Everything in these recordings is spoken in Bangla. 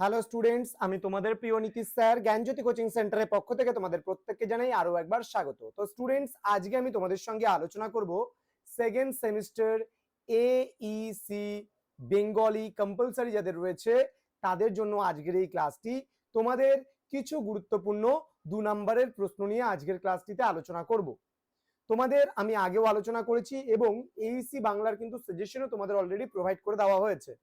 হ্যালো স্টুডেন্টস, আমি তোমাদের প্রিয় নীতিশ স্যার জ্ঞানজ্যোতি কোচিং সেন্টারের পক্ষ থেকে তোমাদের প্রত্যেককে জানাই আরো একবার স্বাগত। তো স্টুডেন্টস, আজকে আমি তোমাদের সঙ্গে আলোচনা করব second semester AEC Bengali compulsory যাদের রয়েছে তাদের জন্য আজকের এই ক্লাসটি। তোমাদের কিছু গুরুত্বপূর্ণ 2 নম্বরের প্রশ্ন নিয়ে আজকের ক্লাসটিতে আলোচনা করব। তোমাদের আমি আগেও আলোচনা করেছি এবং AEC বাংলার কিন্তু সাজেশনও তোমাদের অলরেডি প্রোভাইড করে দেওয়া হয়েছে।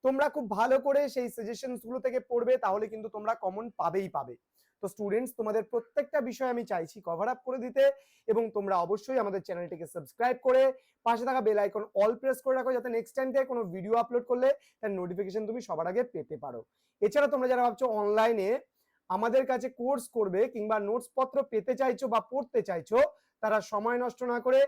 তোমরা খুব ভালো করে সেই সাজেশনস গুলো থেকে পড়বে, তাহলে কিন্তু তোমরা কমন পাবেই পাবে। তো স্টুডেন্টস, তোমাদের প্রত্যেকটা বিষয় আমি চাইছি কভার আপ করে দিতে, এবং তোমরা অবশ্যই আমাদের চ্যানেলটিকে সাবস্ক্রাইব করে পাশে থাকা বেল আইকন অল প্রেস করে রাখো, যাতে নেক্সট টাইম থেকে কোনো ভিডিও আপলোড করলে তার নোটিফিকেশন তুমি সবার আগে পেতে পারো। এছাড়া তোমরা যারা ভাবছো অনলাইনে আমাদের কাছে কোর্স করবে কিংবা নোটস পত্র পেতে চাইছো বা পড়তে চাইছো, তারা সময় নষ্ট না করে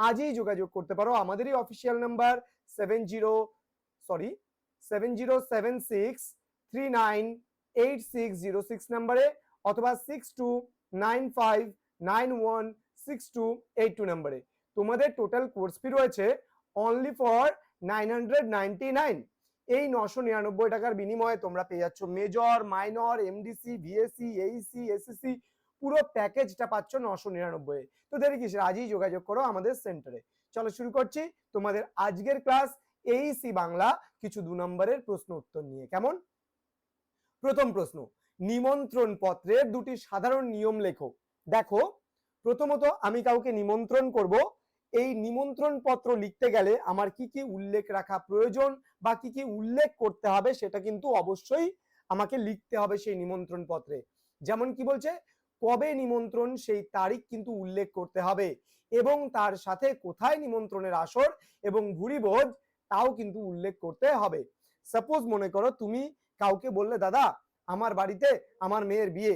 আজই যোগাযোগ করতে পারো আমাদেরই অফিসিয়াল নাম্বার 7076398606 নম্বরে, অথবা 6295916282 নম্বরে। তোমাদের টোটাল কোর্স ফি রয়েছে অনলি ফর 999। এই 999 টাকার বিনিময়ে তোমরা পেয়ে যাচ্ছ major, minor, MDC, VSC, Aisi, SSC পুরো প্যাকেজটা পাচ্ছ 999। তো দেরি কিসের, আজই যোগাযোগ করো আমাদের সেন্টারে। চলো শুরু করছি তোমাদের আজকের ক্লাস AEC বাংলা কিছু 2 নম্বরের প্রশ্ন উত্তর নিয়ে। কেমন? প্রথম প্রশ্ন, নিমন্ত্রণ পত্রের দুটি সাধারণ নিয়ম লেখো। দেখো, প্রথমত আমি কাউকে নিমন্ত্রণ করব, এই নিমন্ত্রণ পত্র লিখতে গেলে আমার কি কি উল্লেখ রাখা প্রয়োজন বা কি কি উল্লেখ করতে হবে সেটা কিন্তু অবশ্যই আমাকে লিখতে হবে সেই নিমন্ত্রণ পত্রে। যেমন কি বলছে, কবে নিমন্ত্রণ সেই তারিখ কিন্তু উল্লেখ করতে হবে, এবং তার সাথে কোথায় নিমন্ত্রণের আসর এবং ভুরিভোজ তাও কিন্তু উল্লেখ করতে হবে। সাপোজ মনে করো তুমি কাউকে বললে, দাদা আমার বাড়িতে আমার মেয়ের বিয়ে,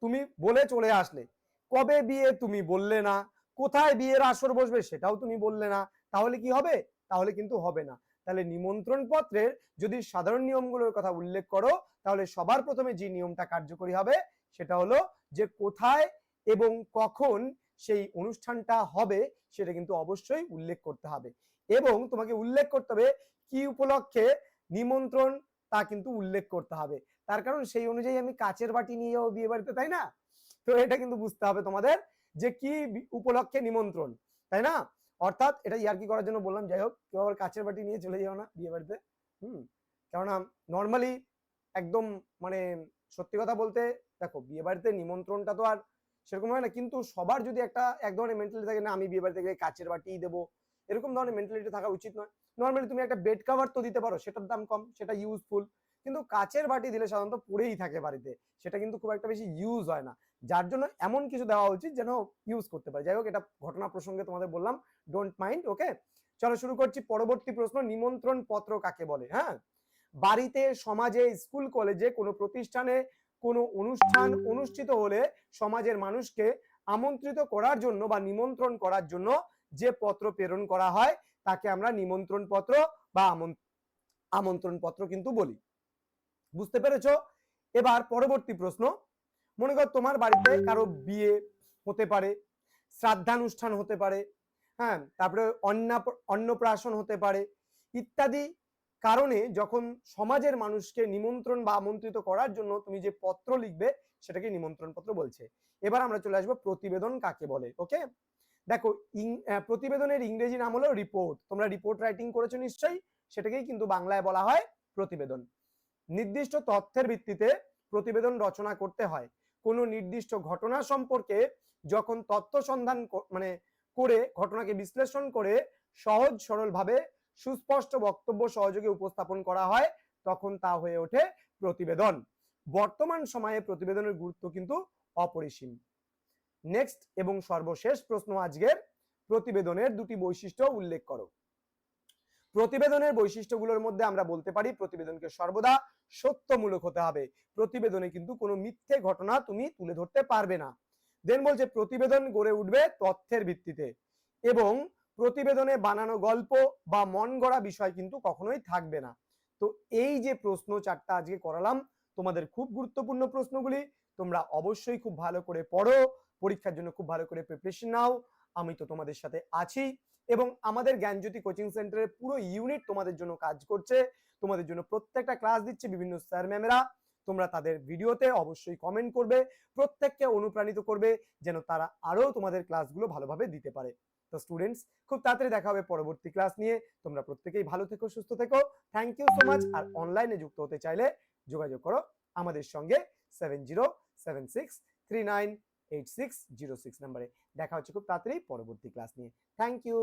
তুমি বলে চলে আসলে, কবে বিয়ে তুমি বললে না, কোথায় বিয়ের আসর বসবে সেটাও তুমি বললে না, তাহলে কি হবে? তাহলে কিন্তু হবে না। তাহলে নিমন্ত্রণ পত্রের যদি সাধারণ নিয়মগুলোর কথা উল্লেখ করো, তাহলে সবার প্রথমে যে নিয়মটা কার্যকরী হবে সেটা হলো যে কোথায় এবং কখন সেই অনুষ্ঠানটা হবে সেটা কিন্তু অবশ্যই উল্লেখ করতে হবে, এবং তোমাকে উল্লেখ করতে হবে কি উপলক্ষে নিমন্ত্রণ তা কিন্তু উল্লেখ করতে হবে। তার কারণ সেই অনুযায়ী আমি কাচের বাটি নিয়ে যাবো বিয়ে বাড়িতে, তাই না? তো এটা কিন্তু বুঝতে হবে তোমাদের যে কি উপলক্ষে নিমন্ত্রণ, তাই না? অর্থাৎ এটা ইয়ার্কি করার জন্য বললাম, যাই হোক, কেউ আবার কাচের বাটি নিয়ে চলে যাও না বিয়ে বাড়িতে। কেননা নর্মালি একদম মানে সত্যি কথা বলতে, দেখো বিয়ে বাড়িতে নিমন্ত্রণটা তো আর সেরকম হয় না, কিন্তু সবার যদি এক ধরনের মেন্টালিটি থাকে, না আমি বিয়ে বাড়িতে গিয়ে কাচের বাটিই দেবো, এরকম ধরনের মেন্টালিটি থাকা উচিত নয়। নর্মালি তুমি একটা বেড কভার তো দিতে পারো, সেটার দাম কম, সেটা ইউজফুল, কিন্তু কাচের বাটি দিলে সাধারণত পড়েই থাকে বাড়িতে, সেটা কিন্তু খুব একটা বেশি ইউজ হয় না, যার জন্য এমন কিছু দেওয়া উচিত যেন ইউজ করতে পারে। যাই হোক, এটা ঘটনা প্রসঙ্গে তোমাদের বললাম, ডোন্ট মাইন্ড, ওকে। চলো শুরু করছি পরবর্তী প্রশ্ন, নিমন্ত্রণ পত্র কাকে বলে? হ্যাঁ, বাড়িতে, সমাজে, স্কুল, কলেজে কোনো প্রতিষ্ঠানে কোনো অনুষ্ঠান অনুষ্ঠিত হলে সমাজের মানুষকে আমন্ত্রিত করার জন্য বা নিমন্ত্রণ করার জন্য যে পত্র প্রেরণ করা হয় তাকে আমরা নিমন্ত্রণ পত্র বা আমন্ত্রণ পত্র কিন্তু বলি। বুঝতে পেরেছো? এবার পরবর্তী প্রশ্ন, মনে কর তোমার বাড়িতে কারো বিয়ে হতে পারে, শ্রাদ্ধানুষ্ঠান হতে পারে, হ্যাঁ, তারপরে অন্নপ্রাশন হতে পারে, ইত্যাদি কারণে যখন সমাজের মানুষকে নিমন্ত্রণ বা আমন্ত্রিত করার জন্য তুমি যে পত্র লিখবে সেটাকে নিমন্ত্রণ পত্র বলছে। এবার আমরা চলে আসবো প্রতিবেদন কাকে বলে। ওকে, দেখো প্রতিবেদনের ইংরেজি নাম হলো রিপোর্ট। তোমরা রিপোর্ট রাইটিং করেছো নিশ্চয়ই, সেটাকেই কিন্তু বাংলায় বলা হয় প্রতিবেদন। নির্দিষ্ট তথ্যের ভিত্তিতে প্রতিবেদন রচনা করতে হয়। কোনো নির্দিষ্ট ঘটনা সম্পর্কে যখন তথ্য সন্ধান করে ঘটনাকে বিশ্লেষণ করে সহজ সরলভাবে সুস্পষ্ট বক্তব্য সহযোগে উপস্থাপন করা হয়, তখন তা হয়ে ওঠে প্রতিবেদন। বর্তমান সময়ে প্রতিবেদনের গুরুত্ব কিন্তু অপরিসীম। নেক্সট এবং সর্বশেষ প্রশ্ন আজকের, প্রতিবেদনের দুটি বৈশিষ্ট্য উল্লেখ করো। প্রতিবেদনের বৈশিষ্ট্যগুলোর মধ্যে আমরা বলতে পারি, প্রতিবেদনকে সর্বদা সত্যমূলক হতে হবে। প্রতিবেদনে কিন্তু কোনো মিথ্যে ঘটনা তুমি তুলে ধরতে পারবে না। দেন বলছে প্রতিবেদন গড়ে উঠবে তথ্যের ভিত্তিতে, এবং প্রতিবেদনে বানানো গল্প বা মন গড়া বিষয় কিন্তু কখনোই থাকবে না। তো এই যে প্রশ্ন চারটা আজকে করালাম, তোমাদের খুব গুরুত্বপূর্ণ প্রশ্নগুলি, তোমরা অবশ্যই খুব ভালো করে পড়ো, পরীক্ষার জন্য খুব ভালো করে প্রিপারেশন নাও। আমি তো তোমাদের সাথে আছি, এবং আমাদের জ্ঞানজ্যোতি কোচিং সেন্টারের পুরো ইউনিট তোমাদের জন্য কাজ করছে, তোমাদের জন্য প্রত্যেকটা ক্লাস দিচ্ছে বিভিন্ন স্যার ম্যামেরা। তোমরা তাদের ভিডিওতে অবশ্যই কমেন্ট করবে, প্রত্যেককে অনুপ্রাণিত করবে যেন তারা আরো তোমাদের ক্লাসগুলো ভালোভাবে দিতে পারে। তো স্টুডেন্টস, খুব তাড়াতাড়ি দেখা হবে পরবর্তী ক্লাস নিয়ে। তোমরা প্রত্যেকেই ভালো থেকো, সুস্থ থেকো। Thank you so much. আর অনলাইনে যুক্ত হতে চাইলে যোগাযোগ করো আমাদের সঙ্গে 7076398606 নাম্বারে। দেখা হচ্ছে খুব তাড়াতাড়ি পরবর্তী ক্লাস নিয়ে। Thank you.